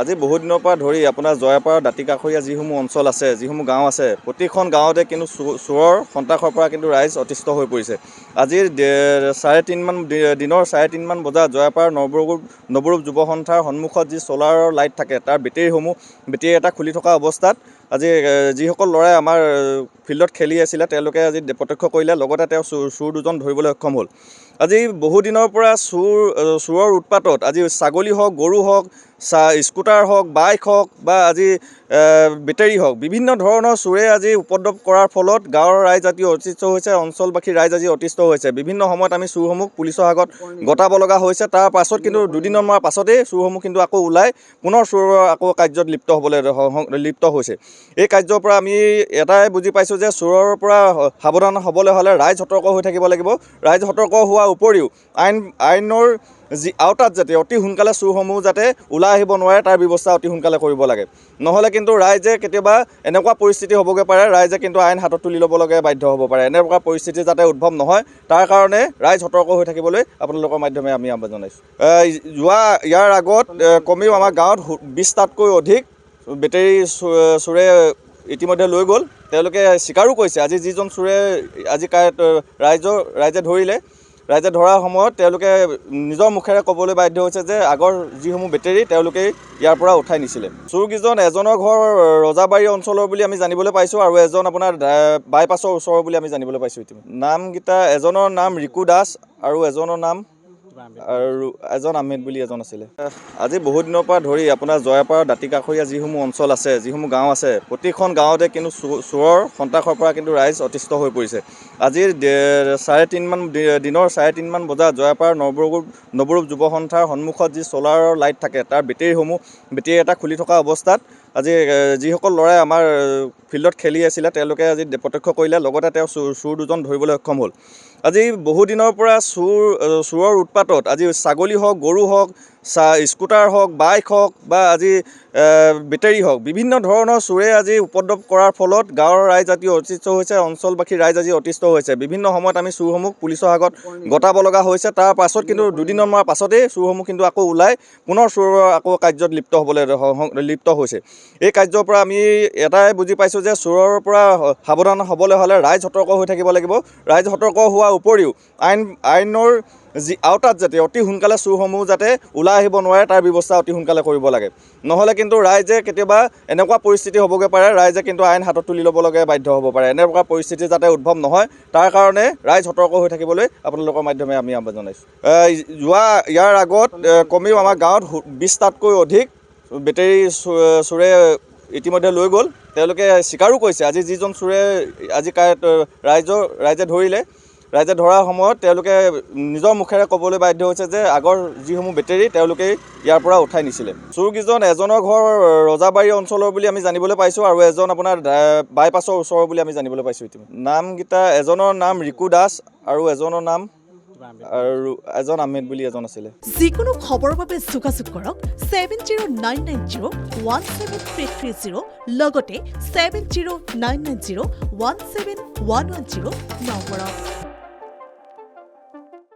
আজি বহু দিনৰ পৰা ধৰি আপোনাৰ জয়াপাৰ দাঁতিকাষৰীয়া যিসমূহ অঞ্চল আছে, যিসমূহ গাঁও আছে, প্ৰতিখন গাঁৱতে কিন্তু চোৰৰ সন্ত্ৰাসৰ পৰা কিন্তু ৰাইজ অতিষ্ঠ হৈ পৰিছে। আজিৰ দিনৰ 3:30 মান বজাত জয়াপাৰ নৱৰূপ যুৱ সন্থাৰ সন্মুখত যি ছ'লাৰৰ লাইট থাকে, তাৰ বেটেৰী এটা খুলি থকা অৱস্থাত আজি যিসকল ল'ৰাই আমাৰ ফিল্ডত খেলি আছিলে তেওঁলোকে আজি প্ৰত্যক্ষ কৰিলে, লগতে তেওঁ চোৰ দুজন ধৰিবলৈ সক্ষম হ'ল। আজি বহুদিনৰ পৰা চোৰৰ উৎপাতত আজি ছাগলী হওক, গৰু হওক, স্কুটাৰ হওক, বাইক হওক বা আজি বেটেৰী হওক, বিভিন্ন ধৰণৰ চোৰে আজি উপদ্ৰৱ কৰাৰ ফলত গাঁৱৰ ৰাইজ আজি অতিষ্ঠ হৈছে, অঞ্চলবাসীৰ ৰাইজ আজি অতিষ্ঠ হৈছে। বিভিন্ন সময়ত আমি চোৰসমূহ পুলিচৰ আগত গতাব লগা হৈছে। তাৰ পাছত কিন্তু দুদিনমানৰ পাছতেই চোৰসমূহ কিন্তু আকৌ ওলাই পুনৰ চোৰৰ কাৰ্যত লিপ্ত হৈছে। এই কাৰ্যৰ পৰা আমি এটাই বুজি পাইছোঁ যে চোৰৰ পৰা সাৱধান হ'বলৈ হ'লে ৰাইজ সতৰ্ক হৈ থাকিব লাগিব। ৰাইজ সতৰ্ক হোৱাৰ উপৰিও আইনৰ যি আওতাত যাতে অতি সোনকালে চোৰসমূহ যাতে ওলাই আহিব নোৱাৰে তাৰ ব্যৱস্থা অতি সোনকালে কৰিব লাগে। নহ'লে কিন্তু ৰাইজে কেতিয়াবা এনেকুৱা পৰিস্থিতি হ'বগৈ পাৰে, ৰাইজে কিন্তু আইন হাতত তুলি ল'বলগীয়া বাধ্য হ'ব পাৰে। এনেকুৱা পৰিস্থিতি যাতে উদ্ভৱ নহয় তাৰ কাৰণে ৰাইজ সতৰ্ক হৈ থাকিবলৈ আপোনালোকৰ মাধ্যমে আমি আহ্বান জনাইছোঁ। ইয়াৰ আগত কমেও আমাৰ গাঁৱত 20টাতকৈ অধিক বেটেৰী চোৰে ইতিমধ্যে লৈ গ'ল। তেওঁলোকে স্বীকাৰো কৰিছে। আজি যিজন চোৰে আজি ৰাইজে ধৰিলে, ৰাইজে ধৰাৰ সময়ত তেওঁলোকে নিজৰ মুখেৰে ক'বলৈ বাধ্য হৈছে যে আগৰ যিসমূহ বেটেৰী তেওঁলোকেই ইয়াৰ পৰা উঠাই নিছিলে। চোৰকেইজন এজনৰ ঘৰ ৰজাবাৰী অঞ্চলৰ বুলি আমি জানিবলৈ পাইছোঁ আৰু এজন আপোনাৰ বাইপাছৰ ওচৰৰ বুলি আমি জানিবলৈ পাইছোঁ। নামকেইটা এজনৰ নাম ৰিকু দাস আৰু এজন আহমেদ বুলি এজন আছিলে। আজি বহু দিনৰ পৰা ধৰি আপোনাৰ জয়াপাৰ দাঁতিকাষৰীয়া যিসমূহ অঞ্চল আছে, যিসমূহ গাঁও আছে, প্ৰতিখন গাঁৱতে কিন্তু চোৰৰ সন্ত্ৰাসৰ পৰা কিন্তু ৰাইজ অতিষ্ঠ হৈ পৰিছে। আজিৰ দিনৰ 3:30 মান বজাত জয়াপাৰ নৱৰূপ যুৱ সন্থাৰ সন্মুখত যি ছ'লাৰৰ লাইট থাকে, তাৰ বেটেৰী এটা খুলি থকা অৱস্থাত আজি যিসকল ল'ৰাই আমাৰ ফিল্ডত খেলি আছিলে তেওঁলোকে আজি প্ৰত্যক্ষ কৰিলে, লগতে তেওঁ চোৰ দুজন ধৰিবলৈ সক্ষম হ'ল। আজি বহুদিনৰ পৰা চোৰৰ উৎপাতত আজি ছাগলী হওক, গৰু হওক, স্কুটাৰ হওক, বাইক হওক বা আজি বেটেৰী হওক, বিভিন্ন ধৰণৰ চোৰে আজি উপদ্ৰৱ কৰাৰ ফলত গাঁৱৰ ৰাইজ আজি অতিষ্ঠ হৈছে, অঞ্চলবাসীৰ ৰাইজ আজি অতিষ্ঠ হৈছে। বিভিন্ন সময়ত আমি চোৰসমূহ পুলিচৰ আগত গতাব লগা হৈছে। তাৰ পাছত কিন্তু দুদিনমানৰ পাছতেই চোৰসমূহ কিন্তু আকৌ ওলাই পুনৰ চোৰৰ কাৰ্যত লিপ্ত হৈছে। এই কাৰ্যৰ পৰা আমি এটাই বুজি পাইছোঁ যে চোৰৰ পৰা সাৱধান হ'বলৈ হ'লে ৰাইজ সতৰ্ক হৈ থাকিব লাগিব। ৰাইজ সতৰ্ক হোৱাৰ উপৰিও আইনৰ যি আওতাত যাতে অতি সোনকালে চোৰসমূহ যাতে ওলাই আহিব নোৱাৰে তাৰ ব্যৱস্থা অতি সোনকালে কৰিব লাগে। নহ'লে কিন্তু ৰাইজে কেতিয়াবা এনেকুৱা পৰিস্থিতি হ'বগৈ পাৰে, ৰাইজে কিন্তু আইন হাতত তুলি ল'বলগীয়া বাধ্য হ'ব পাৰে। এনেকুৱা পৰিস্থিতি যাতে উদ্ভৱ নহয় তাৰ কাৰণে ৰাইজ সতৰ্ক হৈ থাকিবলৈ আপোনালোকৰ মাধ্যমে আমি আহ্বান জনাইছোঁ। ইয়াৰ আগত কমেও আমাৰ গাঁৱত 20টাতকৈ অধিক বেটেৰী চোৰে ইতিমধ্যে লৈ গ'ল। তেওঁলোকে স্বীকাৰো কৰিছে। আজি যিজন চোৰে আজি ৰাইজে ধৰিলে, ৰাইজে ধৰাৰ সময়ত তেওঁলোকে নিজৰ মুখেৰে ক'বলৈ বাধ্য হৈছে যে আগৰ যিসমূহ বেটেৰী তেওঁলোকেই ইয়াৰ পৰা উঠাই নিছিলে। চোৰকেইজন এজনৰ ঘৰ ৰজাবাৰী অঞ্চলৰ বুলি আমি জানিবলৈ পাইছোঁ আৰু এজন আপোনাৰ বাইপাছৰ ওচৰৰ বুলি আমি জানিবলৈ পাইছোঁ। নামকেইটা এজনৰ নাম ৰিকু দাস আৰু এজন আহমেদ বুলি এজন আছিলে। যিকোনো খবৰৰ বাবে যোগাযোগ কৰক 7099017330 লগতে 7099017110 নম্বৰত।